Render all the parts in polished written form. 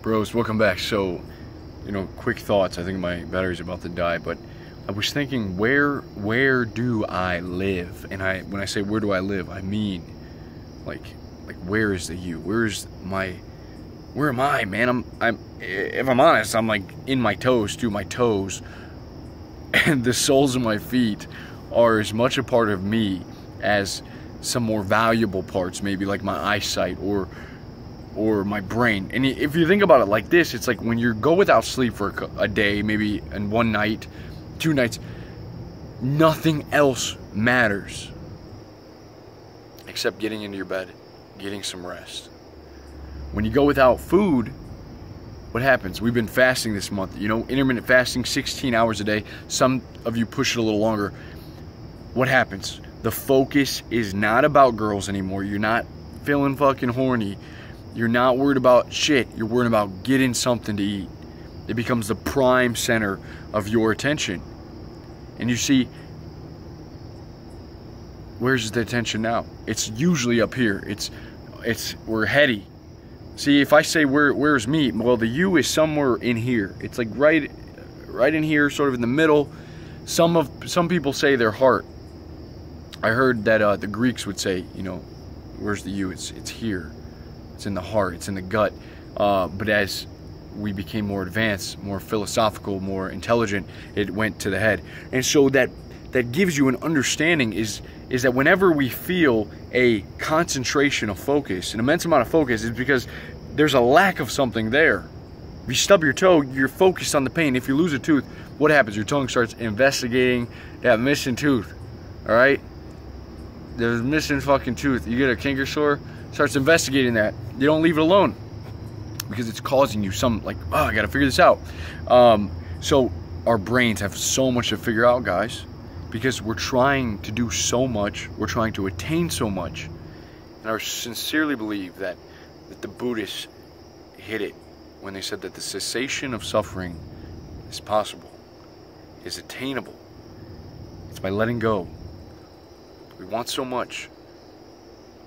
Bros, welcome back. So, quick thoughts. I think my battery's about to die, but I was thinking, where do I live? And when I say where do I live, I mean, like where is the you? Where am I, man? If I'm honest, I'm like in my toes, through my toes, and the soles of my feet are as much a part of me as some more valuable parts, maybe like my eyesight or my brain. And if you think about it like this, it's like when you go without sleep for a day, maybe and one night, 2 nights, nothing else matters except getting into your bed, getting some rest. When you go without food, what happens? We've been fasting this month, intermittent fasting, 16 hours a day. Some of you push it a little longer. What happens? The focus is not about girls anymore. You're not feeling fucking horny. You're not worried about shit. You're worried about getting something to eat. It becomes the prime center of your attention. And you see, where's the attention now? It's usually up here. We're heady. See, if I say where's me, well, the you is somewhere in here. It's like right in here, sort of in the middle. Some people say their heart. I heard that the Greeks would say, where's the you? It's here. It's in the heart. It's in the gut. But as we became more advanced, more philosophical, more intelligent, it went to the head. And so that gives you an understanding is that whenever we feel a concentration of focus, an immense amount of focus, is because there's a lack of something there. If you stub your toe, you're focused on the pain. If you lose a tooth, what happens? Your tongue starts investigating that missing tooth. All right? There's a missing fucking tooth. You get a canker sore, starts investigating that. You don't leave it alone because it's causing you some, like, oh, I got to figure this out. So our brains have so much to figure out, guys, because we're trying to do so much. We're trying to attain so much. And I sincerely believe that the Buddhists hit it when they said that the cessation of suffering is possible, is attainable. It's by letting go. We want so much,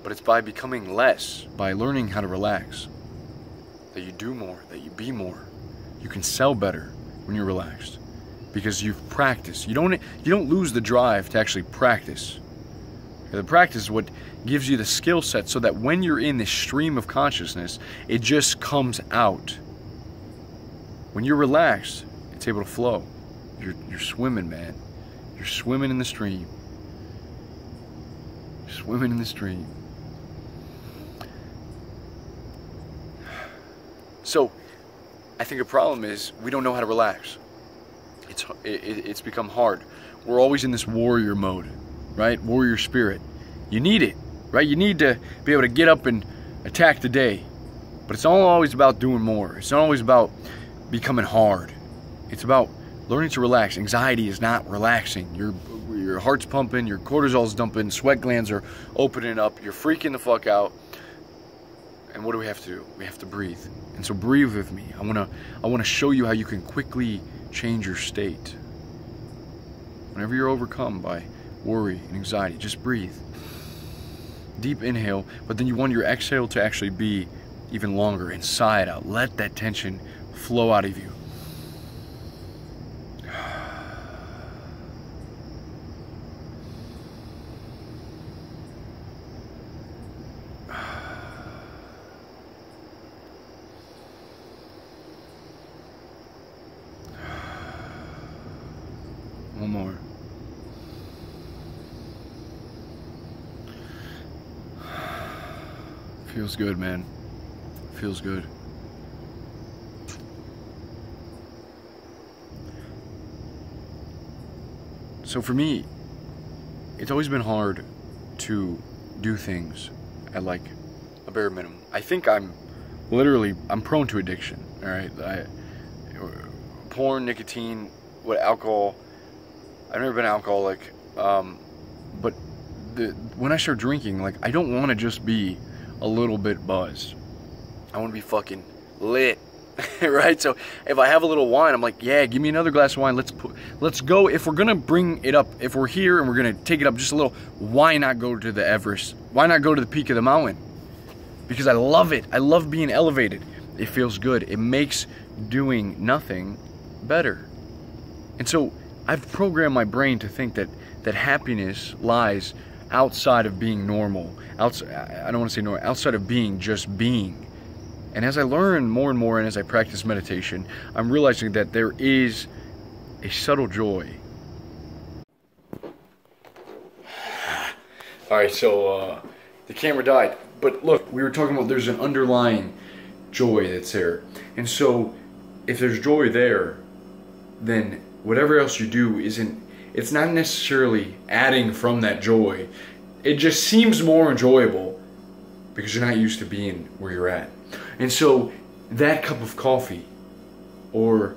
but it's by becoming less, by learning how to relax, that you do more, that you be more. You can sell better when you're relaxed because you've practiced. You don't lose the drive to actually practice. The practice is what gives you the skill set so that when you're in this stream of consciousness, it just comes out. When you're relaxed, it's able to flow. You're swimming, man. You're swimming in the stream. You're swimming in the stream. So, I think a problem is we don't know how to relax. It's become hard. We're always in this warrior mode, right? Warrior spirit. You need it, right? You need to be able to get up and attack the day. But it's not always about doing more. It's not always about becoming hard. It's about learning to relax. Anxiety is not relaxing. Your heart's pumping, your cortisol's dumping, sweat glands are opening up, you're freaking the fuck out. And what do we have to do? We have to breathe. And so breathe with me. I want to show you how you can quickly change your state. Whenever you're overcome by worry and anxiety, just breathe. Deep inhale, but then you want your exhale to actually be even longer and sigh it out. Let that tension flow out of you. One more. Feels good, man. Feels good. So for me, it's always been hard to do things at like a bare minimum. I think I'm prone to addiction, all right? Porn, nicotine, alcohol. I've never been alcoholic, but when I start drinking, like, I don't want to just be a little bit buzzed. I want to be fucking lit, right? So if I have a little wine, I'm like, yeah, give me another glass of wine. Let's go. If we're gonna bring it up, if we're here and we're gonna take it up just a little, why not go to the Everest? Why not go to the peak of the mountain? Because I love it. I love being elevated. It feels good. It makes doing nothing better. And so I've programmed my brain to think that happiness lies outside of being normal. I don't want to say normal, outside of being just being. And as I learn more and more and as I practice meditation, I'm realizing that there is a subtle joy. Alright, so the camera died. But look, we were talking about there's an underlying joy that's there. And so if there's joy there, then whatever else you do it's not necessarily adding from that joy. It just seems more enjoyable because you're not used to being where you're at. And so that cup of coffee or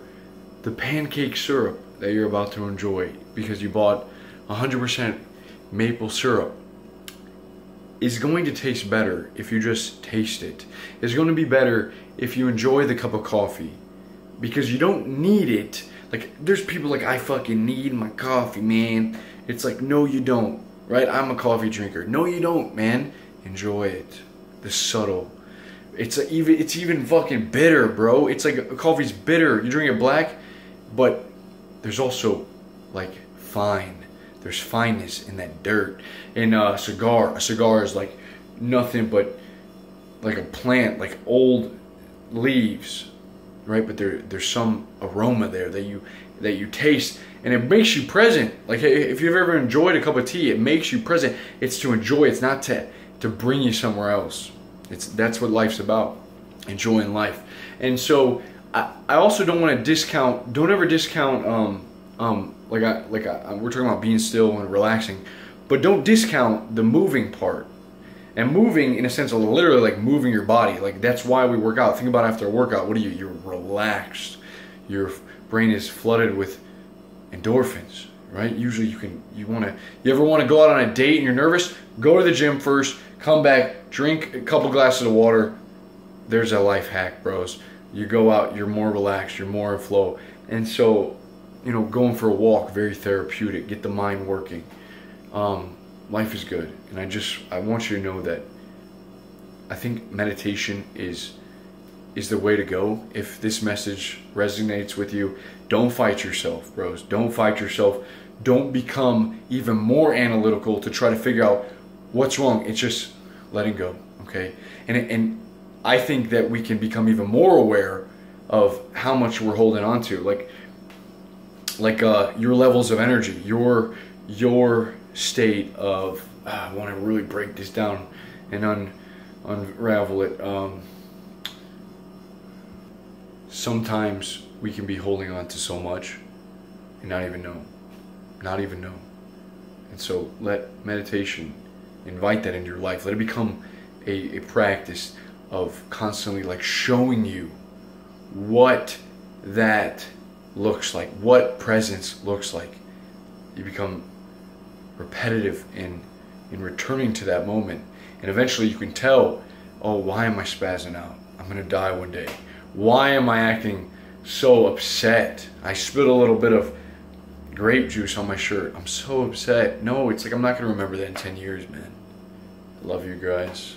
the pancake syrup that you're about to enjoy because you bought 100% maple syrup is going to taste better if you just taste it. It's going to be better if you enjoy the cup of coffee because you don't need it. Like, there's people like, I fucking need my coffee, man. It's like, no you don't, right? I'm a coffee drinker. No you don't, man. Enjoy it. The subtle. It's even fucking bitter, bro. It's like coffee's bitter. You drink it black, but there's also like fine. There's fineness in that dirt. And a cigar is like nothing but like a plant, like old leaves, right? But there's some aroma there that you taste, and it makes you present. Like if you've ever enjoyed a cup of tea, it makes you present. It's to enjoy. It's not to bring you somewhere else. That's what life's about, enjoying life. And so I also don't want to discount. Don't ever discount. We're talking about being still and relaxing, but don't discount the moving part. And moving, in a sense, of literally like moving your body. Like that's why we work out. Think about after a workout. What are you? You're relaxed. Your brain is flooded with endorphins, right? Usually you ever want to go out on a date and you're nervous? Go to the gym first. Come back. Drink a couple glasses of water. There's a life hack, bros. You go out. You're more relaxed. You're more in flow. And so, going for a walk, very therapeutic. Get the mind working. Life is good, and I want you to know that I think meditation is the way to go. If this message resonates with you, don't fight yourself, bros. Don't fight yourself. Don't become even more analytical to try to figure out what's wrong. It's just letting go, okay? And I think that we can become even more aware of how much we're holding on to, like your levels of energy, your state of, I want to really break this down and unravel it. Sometimes we can be holding on to so much and not even know. And so let meditation invite that into your life. Let it become a practice of constantly like showing you what that looks like, what presence looks like. You become repetitive in returning to that moment, and eventually you can tell, oh, why am I spazzing out? I'm gonna die one day. Why am I acting so upset? I spilled a little bit of grape juice on my shirt. I'm so upset. No, it's like I'm not gonna remember that in 10 years, man. I love you guys.